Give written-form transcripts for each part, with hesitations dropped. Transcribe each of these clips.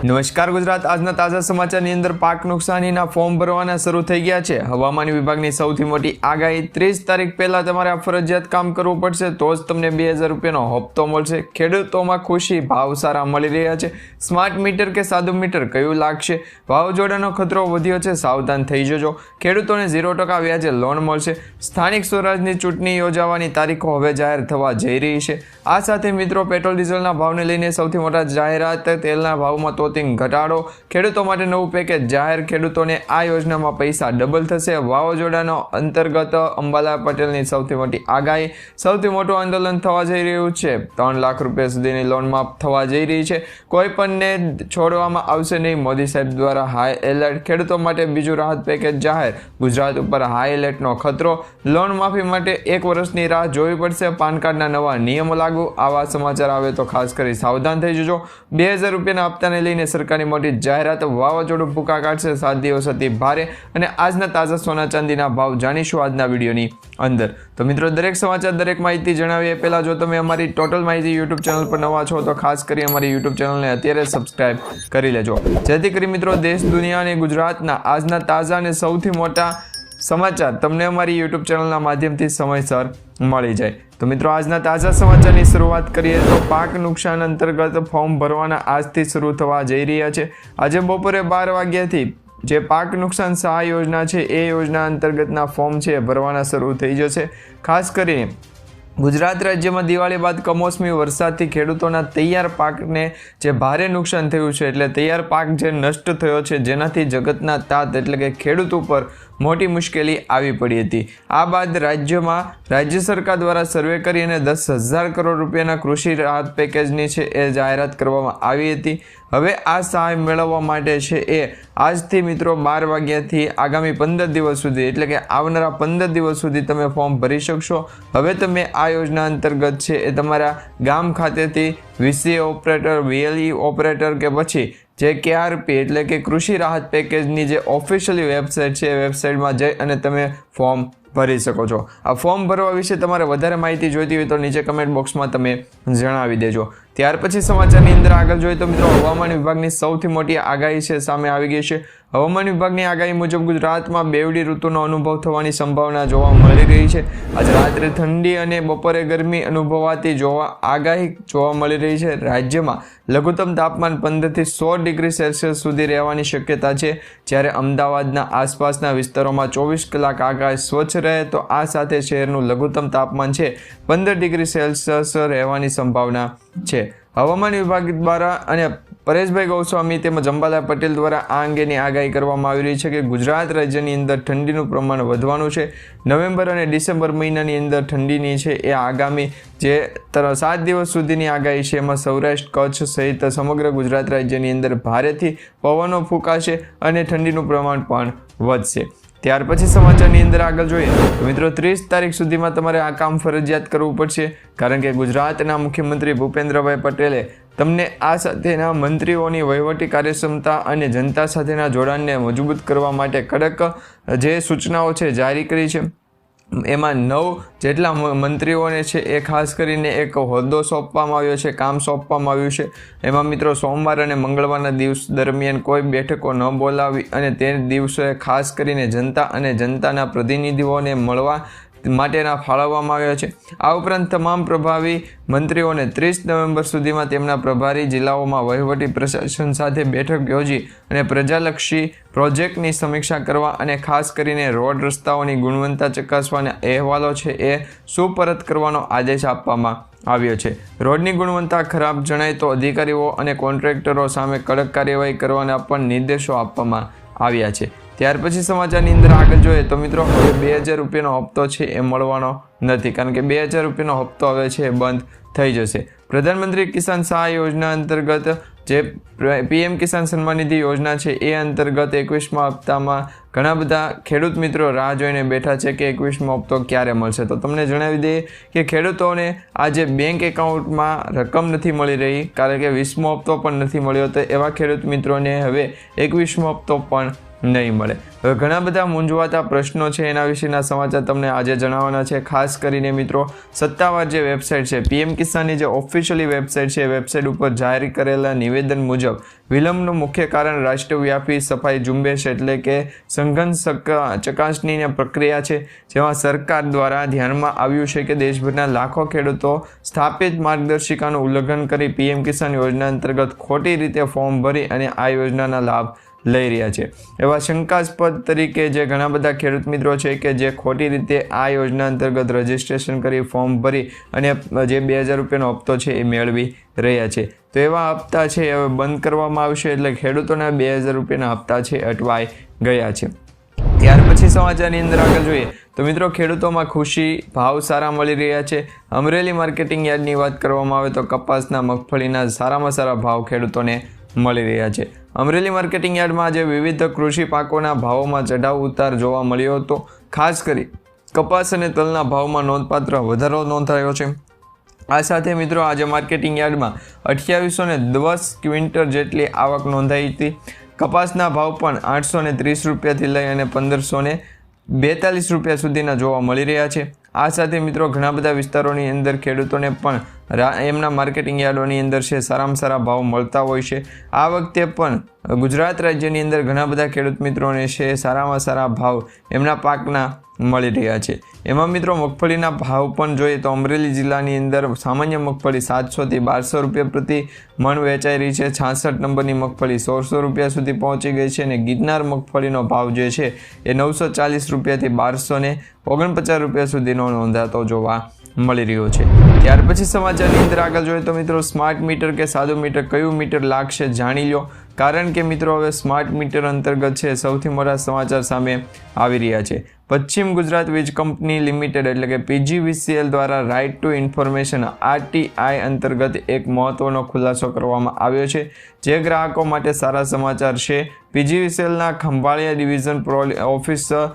નમસ્કાર ગુજરાત, આજના તાજા સમાચારની અંદર પાક નુકસાનીના ફોર્મ ભરવાના શરૂ થઈ ગયા છે। હવામાન વિભાગની સૌથી મોટી આગાહી 30 તારીખ પહેલા તમારે આ ફરજિયાત કામ કરવું પડશે, તો જ તમને 2000 રૂપિયાનો હપ્તો મળશે। ખેડૂતોમાં ખુશી, ભાવ સારા મળી રહ્યા છે। સ્માર્ટ મીટર કે સાદું મીટર કયું લાગશે? વાવાઝોડાનો ખતરો વધ્યો છે, સાવધાન થઈ જજો। ખેડૂતોને 0% વ્યાજે લોન મળશે। સ્થાનિક સ્વરાજની ચૂંટણી યોજાવાની તારીખો હવે જાહેર થવા જઈ રહી છે। આ સાથે મિત્રો પેટ્રોલ ડીઝલના ભાવને લઈને સૌથી મોટા જાહેરાત, તેલના ભાવમાં ઘટાડો, ખેડૂતો માટે નવું પેકેજ જાહેર। ખેડૂતોને આ યોજનામાં પૈસા ડબલ થશે। વાવાઝોડાનો અંતર્ગત અંબાલાલ પટેલની સૌથી મોટી આગાહી, સૌથી મોટું આંદોલન થવા જઈ રહ્યું છે। 3 લાખ રૂપિયા સુધીની લોન માફ થવા જઈ રહી છે। કોઈ પણને છોડવામાં આવશે નહીં, મોદી સાહેબ દ્વારા હાઈ એલર્ટ। ખેડૂતો માટે બીજું રાહત પેકેજ જાહેર, ગુજરાત ઉપર હાઈ એલર્ટનો ખતરો। લોન માફી માટે 1 વર્ષની રાહ જોવી પડશે। પાન કાર્ડના નવા નિયમો લાગુ। આવા સમાચાર આવે તો ખાસ કરી સાવધાન થઈ જજો। 2000 રૂપિયાના હપ્તાને લઈને સરકારની મોટી જાહેરાત, વાવાઝોડું ભૂકા કાઢશે, 7 દિવસ હતી ભારે। અને આજના તાજા સોના ચાંદીના ભાવ જાણીશું આજના વિડીયોની અંદર। તો મિત્રો, દરેક સમાચાર, દરેક માહિતી જણાવીએ પહેલા, જો તમે અમારી ટોટલ માહિતી યુટ્યુબ ચેનલ પર નવા છો તો ખાસ કરી અમારી યુટ્યુબ ચેનલને અત્યારે સબસ્ક્રાઇબ કરી લેજો, જેથી કરી મિત્રો દેશ, દુનિયા અને ગુજરાતના આજના તાજા અને સૌથી મોટા સમાચાર તમને અમારી યુટ્યુબ ચેનલના માધ્યમથી સમયસર મળી જાય। તો મિત્રો, આજના તાજા સમાચારની શરૂઆત કરીએ તો પાક નુકસાન અંતર્ગત ફોર્મ ભરવાના આજથી શરૂ થવા જઈ રહ્યા છે। આજે બપોરે 12 વાગ્યાથી જે પાક નુકસાન સહાય યોજના છે એ યોજના અંતર્ગતના ફોર્મ છે ભરવાના શરૂ થઈ જશે। ખાસ કરીને ગુજરાત રાજ્યમાં દિવાળી બાદ કમોસમી વરસાદથી ખેડૂતોના તૈયાર પાકને જે ભારે નુકસાન થયું છે, એટલે તૈયાર પાક જે નષ્ટ થયો છે, જેનાથી જગતના તાત એટલે કે ખેડૂત ઉપર મોટી મુશ્કેલી આવી પડી હતી। આ બાદ રાજ્યમાં રાજ્ય સરકાર દ્વારા સર્વે કરી અને 10,000 કરોડ રૂપિયાના કૃષિ રાહત પેકેજની છે એ જાહેરાત કરવામાં આવી હતી। હવે આ સહાય મેળવવા માટે છે એ આજથી મિત્રો 12 વાગ્યાથી આગામી 15 દિવસ સુધી એટલે કે આવનારા 15 દિવસ સુધી તમે ફોર્મ ભરી શકશો। હવે તમે આ યોજના અંતર્ગત છે એ તમારા ગામ ખાતેથી વીસીએ ઓપરેટર, વીએલઈ ઓપરેટર કે પછી જે કેઆરપી એટલે કે કૃષિ રાહત પેકેજની જે ઓફિશિયલી વેબસાઇટ છે એ વેબસાઇટમાં જઈ અને તમે ફોર્મ ભરી શકો છો। આ ફોર્મ ભરવા વિશે તમારે વધારે માહિતી જોઈતી હોય તો નીચે કમેન્ટ બોક્સમાં તમે જણાવી દેજો। ત્યાર પછી સમાચારની અંદર આગળ જોઈએ તો મિત્રો, હવામાન વિભાગની સૌથી મોટી આગાહી છે સામે આવી ગઈ છે। હવામાન વિભાગની આગાહી મુજબ ગુજરાતમાં બેવડી ઋતુનો અનુભવ થવાની સંભાવના જોવા મળી રહી છે। આજે રાત્રે ઠંડી અને બપોરે ગરમી અનુભવાતી આગાહી જોવા મળી રહી છે। રાજ્યમાં લઘુત્તમ તાપમાન 15 થી 16 ડિગ્રી સેલ્સિયસ સુધી રહેવાની શક્યતા છે, જ્યારે અમદાવાદના આસપાસના વિસ્તારોમાં 24 કલાક આકાશ સ્વચ્છ રહે, તો આ સાથે શહેરનું લઘુત્તમ તાપમાન છે 15 ડિગ્રી સેલ્સિયસ રહેવાની સંભાવના છે। હવામાન વિભાગ દ્વારા અને પરેશભાઈ ગોસ્વામી તેમજ અંબાલાલ પટેલ દ્વારા આ અંગેની આગાહી કરવામાં આવી રહી છે કે ગુજરાત રાજ્યની અંદર ઠંડીનું પ્રમાણ વધવાનું છે। નવેમ્બર અને ડિસેમ્બર મહિનાની અંદર ઠંડીની છે એ આગામી જે 7 દિવસ સુધીની આગાહી છે એમાં સૌરાષ્ટ્ર, કચ્છ સહિત સમગ્ર ગુજરાત રાજ્યની અંદર ભારેથી પવનો ફૂંકાશે અને ઠંડીનું પ્રમાણ પણ વધશે। ત્યાર પછી સમાચારની અંદર આગળ જોઈએ તો મિત્રો, 30 તારીખ સુધીમાં તમારે આ કામ ફરજિયાત કરવું પડશે, કારણ કે ગુજરાતના મુખ્યમંત્રી ભૂપેન્દ્રભાઈ પટેલે તમને આ સાથેના મંત્રીઓની વહીવટી કાર્યક્ષમતા અને જનતા સાથેના જોડાણને મજબૂત કરવા માટે કડક જે સૂચનાઓ છે જારી કરી છે। એમાં 9 જેટલા મંત્રીઓને છે એ ખાસ કરીને એક હોદ્દો સોંપવામાં આવ્યો છે, કામ સોંપવામાં આવ્યું છે। એમાં મિત્રો, સોમવાર અને મંગળવારના દિવસ દરમિયાન કોઈ બેઠકો ન બોલાવી અને તે દિવસે ખાસ કરીને જનતા અને જનતાના પ્રતિનિધિઓને મળવા માટેના ફાળવવામાં આવ્યા છે। આ ઉપરાંત તમામ પ્રભાવી મંત્રીઓને 30 નવેમ્બર સુધીમાં તેમના પ્રભારી જિલ્લાઓમાં વહીવટી પ્રશાસન સાથે બેઠક યોજી અને પ્રજાલક્ષી પ્રોજેક્ટની સમીક્ષા કરવા અને ખાસ કરીને રોડ રસ્તાઓની ગુણવત્તા ચકાસવાના અહેવાલો છે એ સુપરત કરવાનો આદેશ આપવામાં આવ્યો છે। રોડની ગુણવત્તા ખરાબ જણાય તો અધિકારીઓ અને કોન્ટ્રાક્ટરો સામે કડક કાર્યવાહી કરવાના પણ નિર્દેશો આપવામાં આવ્યા છે। ત્યાર પછી સમાચારની અંદર આગળ જોઈએ તો મિત્રો, હવે 2000 રૂપિયાનો હપ્તો છે એ મળવાનો નથી, કારણ કે 2000 રૂપિયાનો હપ્તો હવે છે એ બંધ થઈ જશે। પ્રધાનમંત્રી કિસાન સહાય યોજના અંતર્ગત જે પીએમ કિસાન સન્માન નિધિ યોજના છે એ અંતર્ગત 21મા હપ્તામાં ઘણા બધા ખેડૂત મિત્રો રાહ જોઈને બેઠા છે કે 21મો હપ્તો ક્યારે મળશે। તો તમને જણાવી દઈએ કે ખેડૂતોને આજે બેંક એકાઉન્ટમાં રકમ નથી મળી રહી, કારણ કે 20મો હપ્તો પણ નથી મળ્યો, તો એવા ખેડૂત મિત્રોને હવે 21મો હપ્તો પણ નહીં મળે. હવે ઘણા બધા મૂંઝવાતા પ્રશ્નો છે, એના વિશેના સમાચાર તમને આજે જણાવવાના છે. ખાસ કરીને મિત્રો સત્તાવાર જે વેબસાઇટ છે, પીએમ કિસાનની જે ઓફિશિયલી વેબસાઇટ છે, એ વેબસાઇટ ઉપર જાહેર કરેલા નિવેદન મુજબ વિલંબનું મુખ્ય કારણ રાષ્ટ્રવ્યાપી સફાઈ ઝુંબેશ એટલે કે સઘન ચકાસણીની પ્રક્રિયા છે, જેમાં સરકાર દ્વારા ધ્યાનમાં આવ્યું છે કે દેશભરના લાખો ખેડૂતો સ્થાપિત માર્ગદર્શિકાનું ઉલ્લંઘન કરી પીએમ કિસાન યોજના અંતર્ગત ખોટી રીતે ફોર્મ ભરી અને આ યોજનાના લાભ લઈ રહ્યા છે. એવા શંકાસ્પદ તરીકે જે ઘણા બધા ખેડૂત મિત્રો છે કે જે ખોટી રીતે આ યોજના અંતર્ગત રજીસ્ટ્રેશન કરી ફોર્મ ભરી અને જે 2000 રૂપિયાનો હપ્તો છે એ મેળવી રહ્યા છે. તો એવા હપ્તા છે હવે બંધ કરવામાં આવશે, એટલે ખેડૂતોના 2000 રૂપિયાના હપ્તા છે અટવાઈ ગયા છે. ત્યાર પછી સમાચારની અંદર આગળ જોઈએ તો મિત્રો ખેડૂતોમાં ખુશી, ભાવ સારા મળી રહ્યા છે. અમરેલી માર્કેટિંગ યાર્ડની વાત કરવામાં આવે તો કપાસના, મગફળીના સારામાં સારા ભાવ ખેડૂતોને મળી રહ્યા છે. અમરેલી માર્કેટિંગ યાર્ડમાં આજે વિવિધ કૃષિ પાકોના ભાવોમાં ચઢાવ ઉતાર જોવા મળ્યો હતો. ખાસ કરી કપાસ અને તલના ભાવમાં નોંધપાત્ર વધારો નોંધાયો છે. આ સાથે મિત્રો આજે માર્કેટિંગ યાર્ડમાં 2810 ક્વિન્ટલ જેટલી આવક નોંધાઈ હતી. કપાસના ભાવ પણ 830 રૂપિયાથી લઈ અને 1542 રૂપિયા સુધીના જોવા મળી રહ્યા છે. આ સાથે મિત્રો ઘણા બધા વિસ્તારોની અંદર ખેડૂતોને પણ એમના માર્કેટિંગ યાર્ડોની અંદર છે સારામાં સારા ભાવ મળતા હોય છે. આ વખતે પણ ગુજરાત રાજ્યની અંદર ઘણા બધા ખેડૂત મિત્રોને છે સારામાં સારા ભાવ એમના પાકના મળી રહ્યા છે. એમાં મિત્રો મગફળીના ભાવ પણ જોઈએ તો અમરેલી જિલ્લાની અંદર સામાન્ય મગફળી 700 થી 1200 રૂપિયા પ્રતિ મણ વેચાઈ રહી છે. 66 નંબરની મગફળી 1600 રૂપિયા સુધી પહોંચી ગઈ છે અને ગિરનાર મગફળીનો ભાવ જે છે એ 940 રૂપિયાથી 1249 રૂપિયા સુધીનો નોંધાતો જોવા મળી રહ્યો છે. ત્યાર પછી સમાચારની અંદર આગળ જોઈએ તો મિત્રો સ્માર્ટ મીટર કે સાદું મીટર કયું મીટર લાગશે જાણી લો, કારણ કે મિત્રો હવે સ્માર્ટ મીટર અંતર્ગત છે સૌથી મોટા સમાચાર સામે આવી રહ્યા છે. પશ્ચિમ ગુજરાત વીજ કંપની લિમિટેડ એટલે કે પીજીવીસીએલ દ્વારા રાઇટ ટુ ઇન્ફોર્મેશન આરટીઆઈ અંતર્ગત એક મહત્વનો ખુલાસો કરવામાં આવ્યો છે, જે ગ્રાહકો માટે સારા સમાચાર છે. પીજીવીસીએલના ખંભાળિયા ડિવિઝન ઓફિસર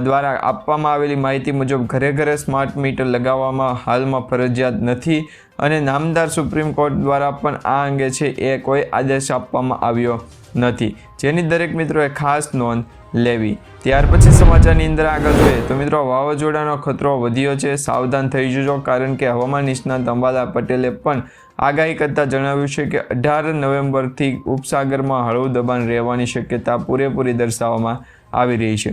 દ્વારા આપવામાં આવેલી માહિતી મુજબ ઘરે ઘરે સ્માર્ટ મીટર લગાવવામાં હાલમાં ફરજિયાત નથી અને નામદાર સુપ્રીમ કોર્ટ દ્વારા પણ આ અંગે છે એ કોઈ આદેશ આપવામાં આવ્યો નથી, જેની દરેક મિત્રોએ ખાસ નોંધ લેવી. ત્યાર પછી સમાચારની અંદર આગળ જોઈએ તો મિત્રો વાવાઝોડાનો ખતરો વધ્યો છે, સાવધાન થઈ જજો, કારણ કે હવામાન નિષ્ણાત અંબાલા પટેલે પણ આગાહી કરતાં જણાવ્યું છે કે 18 નવેમ્બરથી ઉપસાગરમાં હળવું દબાણ રહેવાની શક્યતા પૂરેપૂરી દર્શાવવામાં આવી રહી છે,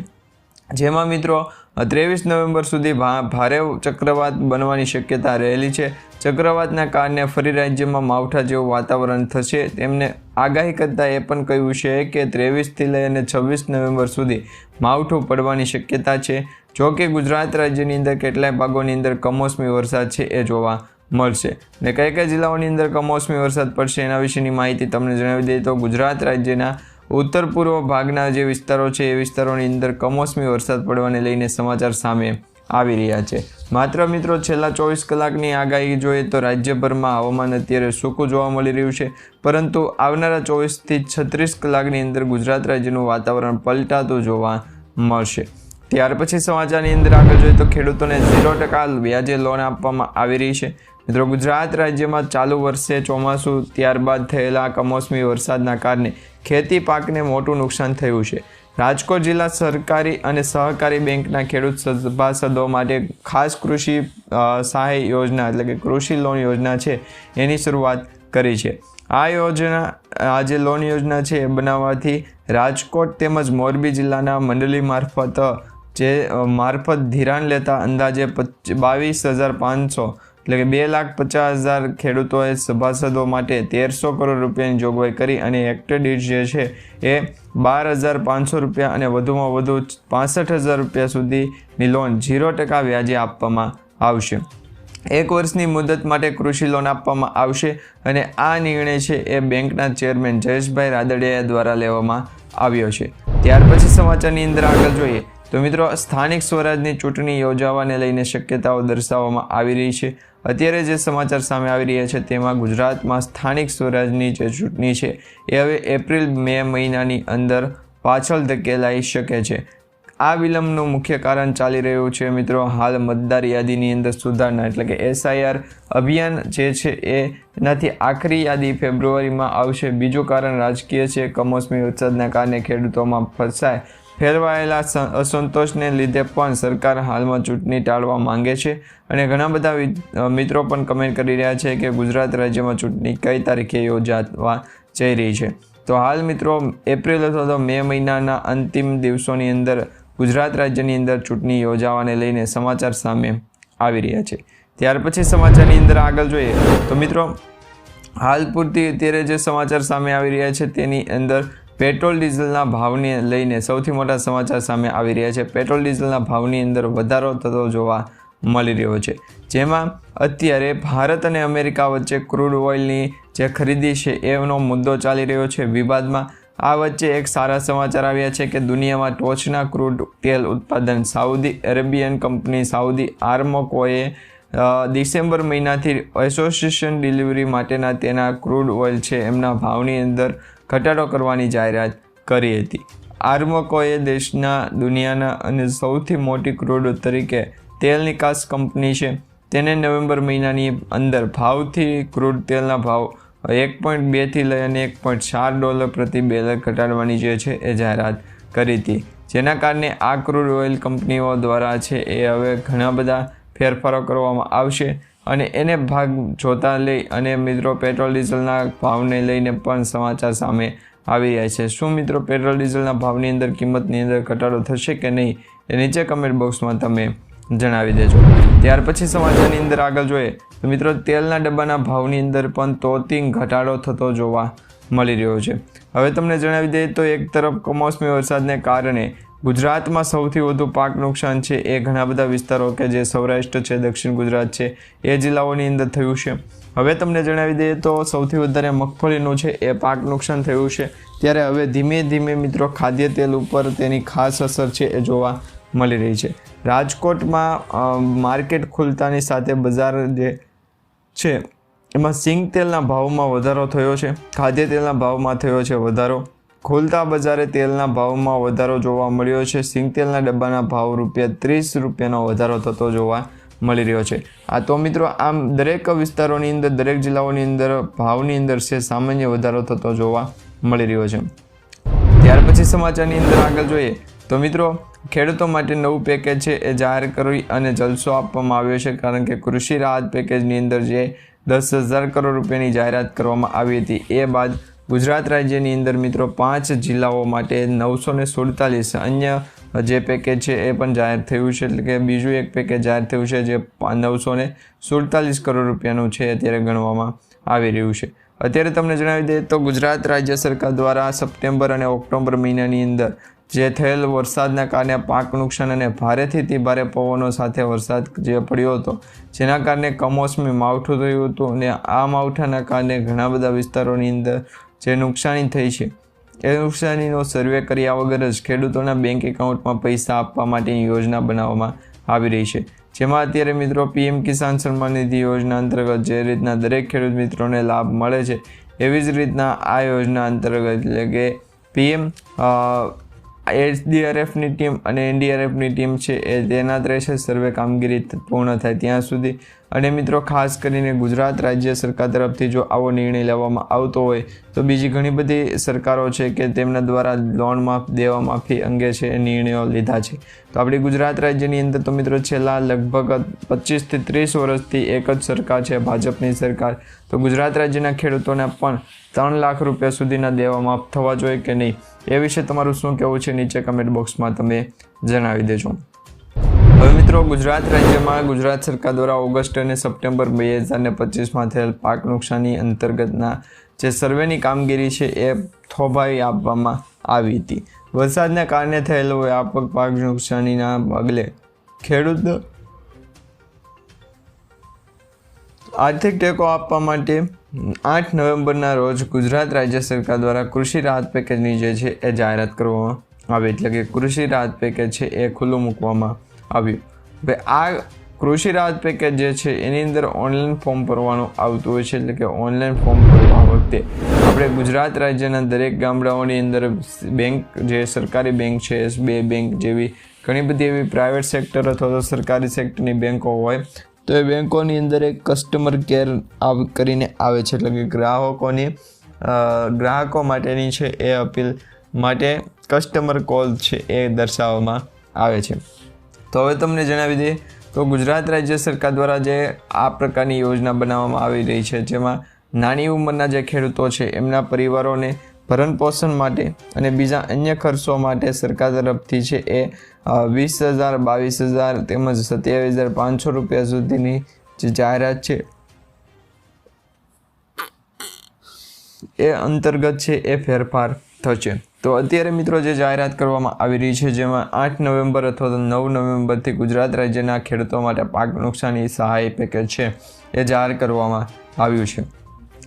જેમાં મિત્રો 23 નવેમ્બર સુધી ભારે ચક્રવાત બનવાની શક્યતા રહેલી છે. ચક્રવાતના કારણે ફરી રાજ્યમાં માવઠા જેવું વાતાવરણ થશે. તેમને આગાહી કરતાં એ પણ કહ્યું છે કે 23થી લઈ અને 26 નવેમ્બર સુધી માવઠું પડવાની શક્યતા છે. જો કે ગુજરાત રાજ્યની અંદર કેટલાય ભાગોની અંદર કમોસમી વરસાદ છે એ જોવા મળશે. ને કઈ કઈ જિલ્લાઓની અંદર કમોસમી વરસાદ પડશે એના વિશેની માહિતી તમને જણાવી દઈએ તો ગુજરાત રાજ્યના ઉત્તર પૂર્વ ભાગના જે વિસ્તારો છે એ વિસ્તારોની અંદર કમોસમી વરસાદ પડવાને લઈને સમાચાર સામે આવી રહ્યા છે. માત્ર મિત્રો છેલ્લા 24 કલાકની આગાહી જોઈએ તો રાજ્યભરમાં હવામાન અત્યારે સૂકું જોવા મળી રહ્યું છે, પરંતુ આવનારા 24 થી 36 કલાકની અંદર ગુજરાત રાજ્યનું વાતાવરણ પલટાતું જોવા મળશે. ત્યાર પછી સમાચારની અંદર આગળ જોઈએ તો ખેડૂતોને 0% વ્યાજે લોન આપવામાં આવી રહી છે. મિત્રો ગુજરાત રાજ્યમાં ચાલુ વર્ષે ચોમાસું ત્યારબાદ થયેલા કમોસમી વરસાદના કારણે ખેતી પાકને મોટું નુકસાન થયું છે. રાજકોટ જિલ્લા સરકારી અને સહકારી બેંકના ખેડૂત સભાસદો માટે ખાસ કૃષિ સહાય યોજના એટલે કે કૃષિ લોન યોજના છે એની શરૂઆત કરી છે. આ જે લોન યોજના છે એ બનાવવાથી રાજકોટ તેમજ મોરબી જિલ્લાના મંડળી મારફત ધિરાણ લેતા અંદાજે 22,500 એટલે કે 2,50,000 ખેડૂતોએ સભાસદો માટે 1300 કરોડ રૂપિયાની જોગવાઈ કરી અને હેક્ટર દીઠ જે છે એ 12,500 રૂપિયા અને વધુમાં વધુ 65,000 રૂપિયા સુધીની લોન 0% વ્યાજે આપવામાં આવશે. 1 વર્ષની મુદત માટે કૃષિ લોન આપવામાં આવશે અને આ નિર્ણય છે એ બેંકના ચેરમેન જયેશભાઈ રાદડિયા દ્વારા લેવામાં આવ્યો છે. ત્યાર પછી સમાચારની અંદર આગળ જોઈએ તો મિત્રો સ્થાનિક સ્વરાજની ચૂંટણી યોજાવાને લઈને શક્યતાઓ દર્શાવવામાં આવી રહી છે. અત્યારે જે સમાચાર સામે આવી રહ્યા છે તેમાં ગુજરાતમાં સ્થાનિક સ્વરાજની જે ચૂંટણી છે એ હવે એપ્રિલ-મે મહિનાની અંદર પાછળ ધકેલાઈ શકે છે. આ વિલંબનું મુખ્ય કારણ ચાલી રહ્યું છે મિત્રો હાલ મતદાર યાદીની અંદર સુધારણા એટલે કે SIR અભિયાન જે છે એનાથી આખરી યાદી ફેબ્રુઆરીમાં આવશે. બીજું કારણ રાજકીય છે. કમોસમી વરસાદના કારણે ખેડૂતોમાં ફેરવાયેલા અસંતોષને લીધે પણ સરકાર હાલમાં ચૂંટણી ટાળવા માંગે છે અને ઘણા બધા મિત્રો પણ કમેન્ટ કરી રહ્યા છે કે ગુજરાત રાજ્યમાં ચૂંટણી કઈ તારીખે યોજાવા જઈ રહી છે. તો હાલ મિત્રો એપ્રિલ અથવા તો મે મહિનાના અંતિમ દિવસોની અંદર ગુજરાત રાજ્યની અંદર ચૂંટણી યોજાવાને લઈને સમાચાર સામે આવી રહ્યા છે. ત્યાર પછી સમાચારની અંદર આગળ જોઈએ તો મિત્રો હાલ પૂરતી અત્યારે જે સમાચાર સામે આવી રહ્યા છે તેની અંદર પેટ્રોલ ડીઝલના ભાવને લઈને સૌથી મોટા સમાચાર સામે આવી રહ્યા છે. પેટ્રોલ ડીઝલના ભાવની અંદર વધારો થતો જોવા મળી રહ્યો છે, જેમાં અત્યારે ભારત અને અમેરિકા વચ્ચે ક્રૂડ ઓઇલની જે ખરીદી છે એનો મુદ્દો ચાલી રહ્યો છે વિવાદમાં. આ વચ્ચે એક સારા સમાચાર આવ્યા છે કે દુનિયામાં ટોચના ક્રૂડ તેલ ઉત્પાદન સાઉદી અરેબિયન કંપની સાઉદી આર્મકોએ ડિસેમ્બર મહિનાથી એસોસિએશન ડિલિવરી માટેના તેના ક્રૂડ ઓઇલ છે એમના ભાવની અંદર ઘટાડો કરવાની જાહેરાત કરી હતી. આર્મકોએ દુનિયાના અને સૌથી મોટી ક્રૂડ તરીકે તેલ નિકાસ કંપની છે તેને નવેમ્બર મહિનાની અંદર ભાવથી ક્રૂડ તેલના ભાવ 1.2 થી લઈ અને $1.4 પ્રતિ બેરલ ઘટાડવાની જે છે એ જાહેરાત કરી હતી, જેના કારણે આ ક્રૂડ ઓઇલ કંપનીઓ દ્વારા છે એ હવે ઘણા બધા ફેરફારો કરવામાં આવશે અને એને ભાગ જોતા લઈ અને મિત્રો પેટ્રોલ ડીઝલના ભાવને લઈને પણ સમાચાર સામે આવી રહ્યા છે. શું મિત્રો પેટ્રોલ ડીઝલના ભાવની અંદર કિંમતની અંદર ઘટાડો થશે કે નહીં એ નીચે કમેન્ટ બોક્સમાં તમે જણાવી દેજો. ત્યાર પછી સમાચારની અંદર આગળ જોઈએ તો મિત્રો તેલના ડબ્બાના ભાવની અંદર પણ તોતિંગ ઘટાડો થતો જોવા મળી રહ્યો છે. હવે તમને જણાવી દઈએ તો એક તરફ કમોસમી વરસાદને કારણે ગુજરાતમાં સૌથી વધુ પાક નુકસાન છે એ ઘણા બધા વિસ્તારો કે જે સૌરાષ્ટ્ર છે, દક્ષિણ ગુજરાત છે એ જિલ્લાઓની અંદર થયું છે. હવે તમને જણાવી દઈએ તો સૌથી વધારે મગફળીનું છે એ પાક નુકસાન થયું છે, ત્યારે હવે ધીમે ધીમે મિત્રો ખાદ્ય તેલ ઉપર તેની ખાસ અસર છે એ જોવા મળી રહી છે. રાજકોટમાં માર્કેટ ખુલતાની સાથે બજાર જે છે એમાં સિંગ તેલના ભાવમાં વધારો થયો છે, ખાદ્ય તેલના ભાવમાં થયો છે વધારો. ખુલતા બજારે તેલના ભાવમાં વધારો જોવા મળ્યો છે. સિંગ તેલના ડબ્બાના ભાવ ₹30નો વધારો થતો જોવા મળી રહ્યો છે. આ તો મિત્રો આમ દરેક વિસ્તારોની અંદર દરેક જિલ્લાઓની અંદર ભાવની અંદર છે સામાન્ય વધારો થતો જોવા મળી રહ્યો છે. ત્યાર પછી સમાચારની અંદર આગળ જોઈએ તો મિત્રો ખેડૂતો માટે નવું પેકેજ છે એ જાહેર કરી અને જલસો આપવામાં આવ્યો છે, કારણ કે કૃષિ રાહત પેકેજની અંદર જે 10,000 કરોડ રૂપિયાની જાહેરાત કરવામાં આવી હતી એ બાદ ગુજરાત રાજ્યની અંદર મિત્રો 5 જિલ્લાઓ માટે 947 અન્ય જે પેકેજ છે એ પણ જાહેર થયું છે, એટલે કે બીજું એક પેકેજ જાહેર થયું છે જે 947 કરોડ રૂપિયાનું છે અત્યારે ગણવામાં આવી રહ્યું છે. અત્યારે તમને જણાવી દઈએ તો ગુજરાત રાજ્ય સરકાર દ્વારા સપ્ટેમ્બર અને ઓક્ટોબર મહિનાની અંદર જે થયેલ વરસાદના કારણે પાક નુકસાન અને ભારેથી અતિ ભારે પવનો સાથે વરસાદ જે પડ્યો હતો, જેના કારણે કમોસમી માવઠું થયું હતું અને આ માવઠાના કારણે ઘણા બધા વિસ્તારોની અંદર જે નુકસાની થઈ છે એ નુકસાનીનો સર્વે કર્યા વગર જ ખેડૂતોના બેંક એકાઉન્ટમાં પૈસા આપવા માટેની યોજના બનાવવામાં આવી રહી છે, જેમાં અત્યારે મિત્રો PM કિસાન સન્માન નિધિ યોજના અંતર્ગત જે રીતના દરેક ખેડૂત મિત્રોને લાભ મળે છે એવી જ રીતના આ યોજના અંતર્ગત એટલે કે PM SDRFની ટીમ અને NDRFની ટીમ છે એ તેના રહેશે સર્વે કામગીરી પૂર્ણ થાય ત્યાં સુધી. અને મિત્રો ખાસ કરીને ગુજરાત રાજ્ય સરકાર તરફથી જો આવો નિર્ણય લેવામાં આવતો હોય તો બીજી ઘણી બધી સરકારો છે કે તેમના દ્વારા લોન માફ દેવા માફી અંગે છે એ નિર્ણયો લીધા છે. તો આપણી ગુજરાત રાજ્યની અંદર તો મિત્રો છેલ્લા લગભગ 25 થી 30 વર્ષથી એક જ સરકાર છે, ભાજપની સરકાર. તો ગુજરાત રાજ્યના ખેડૂતોને પણ 3 લાખ રૂપિયા સુધીના દેવા માફ થવા જોઈએ કે નહીં એ વિશે તમારું શું કહેવું છે નીચે કમેન્ટ બોક્સમાં તમે જણાવી દેજો. હવે મિત્રો ગુજરાત રાજ્યમાં ગુજરાત સરકાર દ્વારા ઓગસ્ટ અને સપ્ટેમ્બર 2025માં થયેલ પાક નુકસાની અંતર્ગતના જે સર્વેની કામગીરી છે એ થોભાવી આપવામાં આવી હતી. વરસાદના કારણે થયેલ વ્યાપક પાક નુકસાનીના પગલે ખેડૂત આર્થિક ટેકો આપવા માટે 8 નવેમ્બરના રોજ ગુજરાત રાજ્ય સરકાર દ્વારા કૃષિ રાહત પેકેજની જે છે એ જાહેરાત કરવામાં આવી, એટલે કે કૃષિ રાહત પેકેજ છે એ ખુલ્લું મૂકવામાં આવ્યું. હવે આ કૃષિ રાહત પેકેજ જે છે એની અંદર ઓનલાઈન ફોર્મ ભરવાનું આવતું હોય છે, એટલે કે ઓનલાઈન ફોર્મ ભરવા વખતે આપણે ગુજરાત રાજ્યના દરેક ગામડાઓની અંદર બેંક જે સરકારી બેંક છે, SBI બેંક જેવી ઘણી બધી એવી પ્રાઇવેટ સેક્ટર અથવા તો સરકારી સેક્ટરની બેંકો હોય તો એ બેંકોની અંદર એક કસ્ટમર કેર કરીને આવે છે, એટલે કે ગ્રાહકો માટેની છે એ અપીલ માટે કસ્ટમર કોલ છે એ દર્શાવવામાં આવે છે. તો હવે તમને જણાવી દઈએ તો ગુજરાત રાજ્ય સરકાર દ્વારા જે આ પ્રકારની યોજના બનાવવામાં આવી રહી છે, જેમાં નાની ઉંમરના જે ખેડૂતો છે એમના પરિવારોને ભરણ પોષણ માટે અને બીજા અન્ય ખર્ચો માટે સરકાર તરફથી છે એ 20,000, 22,000 તેમજ 27,500 રૂપિયા સુધીની જે જાહેરાત છે એ અંતર્ગત છે એ ફેરફાર થશે. તો અત્યારે મિત્રો જે જાહેરાત કરવામાં આવી રહી છે, જેમાં 8 નવેમ્બર અથવા તો 9 નવેમ્બરથી ગુજરાત રાજ્યના ખેડૂતો માટે પાક નુકસાની સહાય પેકેજ છે એ જાહેર કરવામાં આવ્યું છે.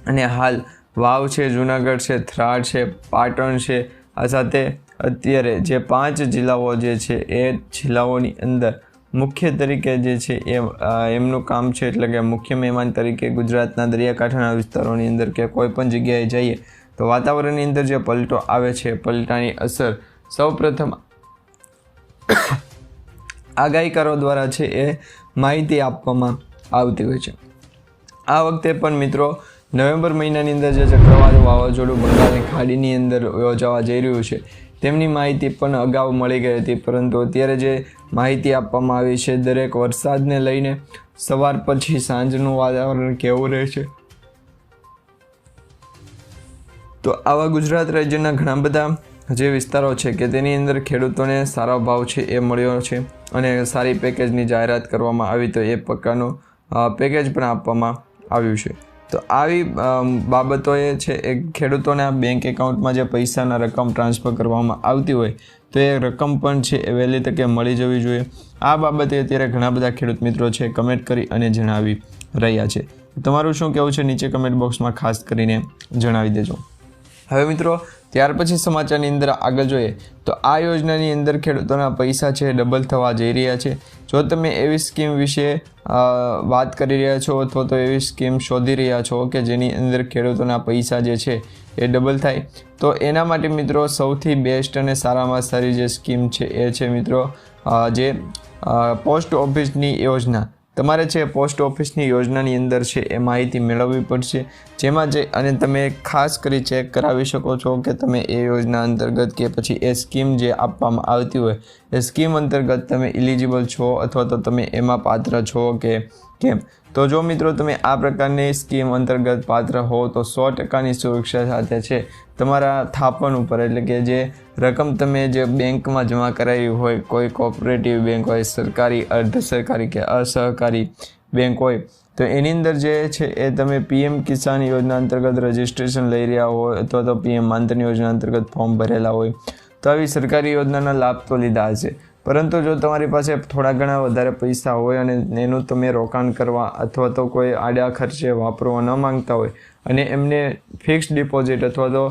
અને હાલ વાવ છે, જૂનાગઢ છે, થરાદ છે, પાટણ છે, આ સાથે અત્યારે જે 5 જિલ્લાઓ જે છે એ જિલ્લાઓની અંદર મુખ્ય તરીકે જે છે એ એમનું કામ છે, એટલે કે મુખ્ય મહેમાન તરીકે ગુજરાતના દરિયાકાંઠાના વિસ્તારોની અંદર કે કોઈ પણ જગ્યાએ જઈએ તો વાતાવરણની અંદર જે પલટો આવે છે, પલટાની અસર સૌપ્રથમ આગાહીકારો દ્વારા છે એ માહિતી આપવામાં આવતી હોય છે. આ વખતે પણ મિત્રો નવેમ્બર મહિનાની અંદર જે ચક્રવાત વાવાઝોડું બંગાળની ખાડીની અંદર યોજાવા જઈ રહ્યું છે તેમની માહિતી પણ અગાઉ મળી ગઈ હતી, પરંતુ અત્યારે જે માહિતી આપવામાં આવી છે દરેક વરસાદને લઈને સવાર પછી સાંજનું વાતાવરણ કેવું રહેશે, તો આવા ગુજરાત રાજ્યના ઘણા બધા જે વિસ્તારો છે કે તેની અંદર ખેડૂતોને સારો ભાવ છે એ મળ્યો છે અને સારી પેકેજની જાહેરાત કરવામાં આવી, તો એ પ્રકારનું પેકેજ પણ આપવામાં આવ્યું છે. તો આવી બાબતોએ છે એ ખેડૂતોના બેંક એકાઉન્ટમાં જે પૈસાના રકમ ટ્રાન્સફર કરવામાં આવતી હોય તો એ રકમ પણ છે એ વહેલી તકે મળી જવી જોઈએ. આ બાબતે અત્યારે ઘણા બધા ખેડૂત મિત્રો છે કમેન્ટ કરી અને જણાવી રહ્યા છે. તમારું શું કહેવું છે નીચે કમેન્ટ બોક્સમાં ખાસ કરીને જણાવી દેજો. હવે મિત્રો ત્યાર પછી સમાચારની અંદર આગળ જોઈએ તો આ યોજનાની અંદર ખેડૂતોના પૈસા છે ડબલ થવા જઈ રહ્યા છે. જો તમે એવી સ્કીમ વિશે વાત કરી રહ્યા છો અથવા તો એવી સ્કીમ શોધી રહ્યા છો કે જેની અંદર ખેડૂતોના પૈસા જે છે એ ડબલ થાય, તો એના માટે મિત્રો સૌથી બેસ્ટ અને સારામાં સારી જે સ્કીમ છે એ છે મિત્રો જે પોસ્ટ ઓફિસની યોજના. તમારે છે પોસ્ટ ઓફિસની યોજનાની અંદર છે એ માહિતી મેળવવી પડશે, જેમાં જઈ અને તમે ખાસ કરી ચેક કરાવી શકો છો કે તમે એ યોજના અંતર્ગત કે પછી એ સ્કીમ જે આપવામાં આવતી હોય એ સ્કીમ અંતર્ગત તમે ઇલિજિબલ છો અથવા તો તમે એમાં પાત્ર છો કે કેમ. તો જો મિત્રો તમે આ પ્રકારની સ્કીમ અંતર્ગત પાત્ર હો તો 100%ની સુરક્ષા સાથે છે તમારા થાપણ ઉપર, એટલે કે જે રકમ તમે જે બેંકમાં જમા કરાવી હોય, કોઈ કોઓપરેટિવ બેંક હોય, સરકારી, અર્ધ સરકારી કે અસહકારી બેંક હોય, તો એની અંદર જે છે એ તમે PM કિસાન યોજના અંતર્ગત રજિસ્ટ્રેશન લઈ રહ્યા હોય અથવા તો PM માનધન યોજના અંતર્ગત ફોર્મ ભરેલા હોય તો આવી સરકારી યોજનાના લાભ તો લીધા હશે, પરંતુ જો તમારી પાસે થોડા ઘણા વધારે પૈસા હોય અને એનું તમે રોકાણ કરવા અથવા તો કોઈ આડા ખર્ચે વાપરવા ન માંગતા હોય અને એમને ફિક્સ ડિપોઝિટ અથવા તો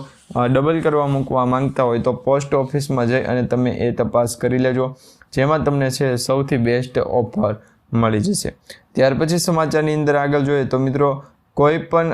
ડબલ કરવા મૂકવા માંગતા હોય તો પોસ્ટ ઓફિસમાં જઈ અને તમે એ તપાસ કરી લેજો, જેમાં તમને છે સૌથી બેસ્ટ ઓફર મળી જશે. ત્યાર પછી સમાચારની અંદર આગળ જોઈએ તો મિત્રો કોઈ પણ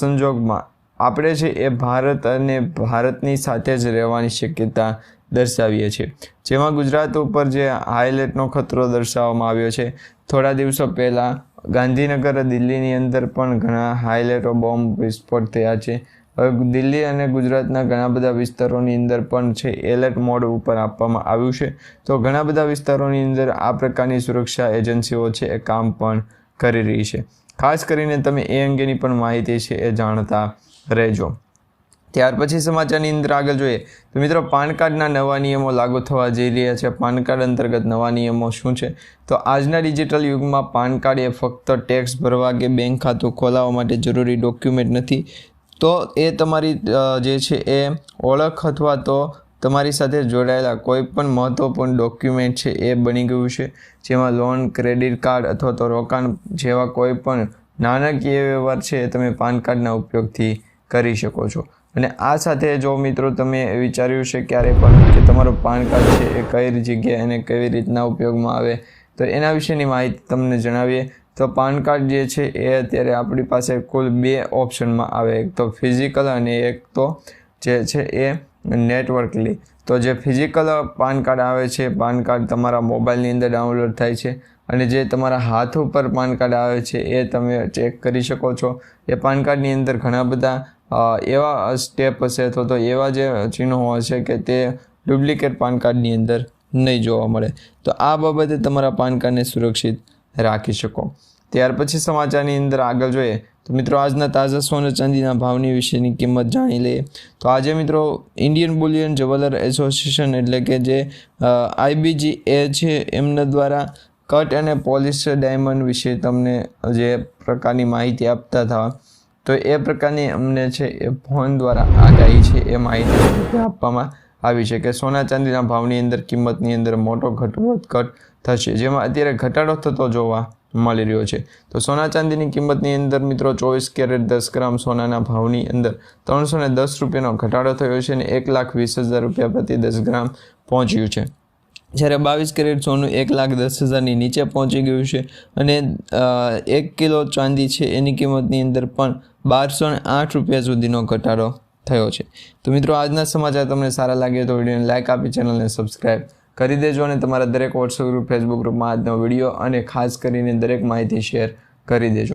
સંજોગમાં આપણે છે એ ભારત અને ભારતની સાથે જ રહેવાની શક્યતા દર્શાવીએ છીએ, જેમાં ગુજરાત ઉપર જે હાઈલેટનો ખતરો દર્શાવવામાં આવ્યો છે. થોડા દિવસો પહેલાં ગાંધીનગર, દિલ્હીની અંદર પણ ઘણા હાઈલેટો બોમ્બ વિસ્ફોટ થયા છે. હવે દિલ્હી અને ગુજરાતના ઘણા બધા વિસ્તારોની અંદર પણ છે એલર્ટ મોડ ઉપર આપવામાં આવ્યું છે. તો ઘણા બધા વિસ્તારોની અંદર આ પ્રકારની સુરક્ષા એજન્સીઓ છે એ કામ પણ કરી રહી છે. ખાસ કરીને તમે એ અંગેની પણ માહિતી છે એ જાણતા રહેજો. ત્યાર પછી સમાચારની અંદર આગળ જોઈએ તો મિત્રો પાન કાર્ડના નવા નિયમો લાગુ થવા જઈ રહ્યા છે. પાન કાર્ડ અંતર્ગત નવા નિયમો શું છે? તો આજના ડિજિટલ યુગમાં પાન કાર્ડ એ ફક્ત ટેક્સ ભરવા કે બેંક ખાતું ખોલાવવા માટે જરૂરી ડોક્યુમેન્ટ નથી, તો એ તમારી જે છે એ ઓળખ અથવા તો તમારી સાથે જોડાયેલા કોઈ પણ મહત્વપૂર્ણ ડોક્યુમેન્ટ છે એ બની ગયું છે, જેમાં લોન, ક્રેડિટ કાર્ડ અથવા તો રોકાણ જેવા કોઈ પણ નાણાકીય વ્યવહાર છે તમે પાન કાર્ડના ઉપયોગથી કરી શકો છો. અને આ સાથે જો મિત્રો તમે વિચાર્યું છે ક્યારે પણ કે તમારું પાન કાર્ડ છે એ કઈ જગ્યાએ અને કેવી રીતના ઉપયોગમાં આવે, તો એના વિશેની માહિતી તમને જણાવીએ તો પાન કાર્ડ જે છે એ અત્યારે આપણી પાસે કુલ 2 ઓપ્શનમાં આવે, એક તો ફિઝિકલ અને એક તો જે છે એ નેટવર્કલી. તો જે ફિઝિકલ પાન કાર્ડ આવે છે, પાન કાર્ડ તમારા મોબાઈલની અંદર ડાઉનલોડ થાય છે અને જે તમારા હાથ ઉપર પાન કાર્ડ આવે છે એ તમે ચેક કરી શકો છો. એ પાન કાર્ડની અંદર ઘણા બધા એવા સ્ટેપ હશે અથવા તો એવા જે ચિહ્નો હશે કે તે ડુપ્લિકેટ પાન કાર્ડની અંદર નહીં જોવા મળે. તો આ બાબતે તમારા પાન કાર્ડને સુરક્ષિત રાખી શકો. ત્યાર પછી સમાચારની અંદર આગળ જોઈએ તો મિત્રો આજના તાજા સોના ચાંદીના ભાવની વિશેની કિંમત જાણી લઈએ. તો આજે મિત્રો ઇન્ડિયન બુલિયન જ્વેલર એસોસિએશન એટલે કે જે IBGA છે એમના દ્વારા કટ અને પોલિશ ડાયમંડ વિશે તમને જે પ્રકારની માહિતી આપતા હતા તો એ પ્રકારની અમને છે એ ફોન દ્વારા આગાહી છે એ માહિતી આપવામાં આવી છે કે સોના ચાંદીના ભાવની અંદર કિંમતની અંદર મોટો ઘટ થશે, જેમાં અત્યારે ઘટાડો થતો જોવા મળી રહ્યો છે. તો સોના ચાંદીની કિંમતની અંદર મિત્રો 24 કેરેટ 10 ગ્રામ સોનાના ભાવની અંદર 310 રૂપિયાનો ઘટાડો થયો છે અને 1,20,000 રૂપિયા પ્રતિ 10 ગ્રામ પહોંચ્યું છે. જ્યારે 22 કેરેટ સોનું 1,10,000ની નીચે પહોંચી ગયું છે અને 1 કિલો ચાંદી છે એની કિંમતની અંદર પણ 1,208 રૂપિયા સુધીનો ઘટાડો થયો છે. તો મિત્રો આજના સમાચાર તમને સારા લાગે તો વિડીયોને લાઇક આપી ચેનલને સબસ્ક્રાઈબ કરી દેજો અને તમારા દરેક વોટ્સએપ ગ્રુપ, ફેસબુક ગ્રુપમાં આજનો વિડીયો અને ખાસ કરીને દરેક માહિતી શેર કરી દેજો.